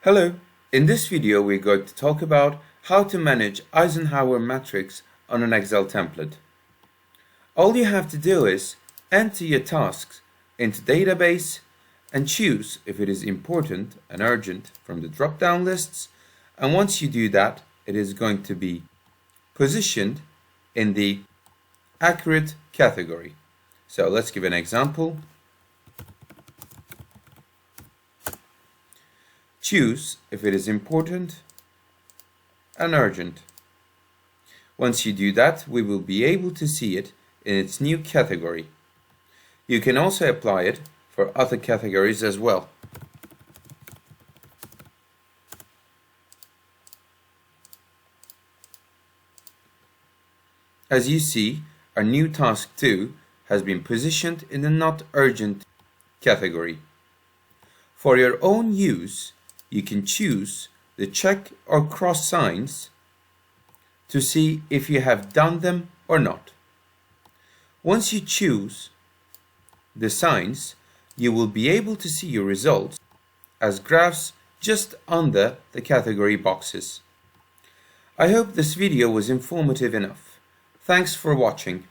Hello, in this video we're going to talk about how to manage Eisenhower Matrix on an Excel template. All you have to do is enter your tasks into database and choose if it is important and urgent from the drop-down lists, and once you do that it is going to be positioned in the accurate category. So let's give an example. Choose if it is important and urgent. Once you do that, we will be able to see it in its new category. You can also apply it for other categories as well. As you see, our new task 2 has been positioned in the not urgent category. For your own use, you can choose the check or cross signs to see if you have done them or not. Once you choose the signs, you will be able to see your results as graphs just under the category boxes. I hope this video was informative enough. Thanks for watching.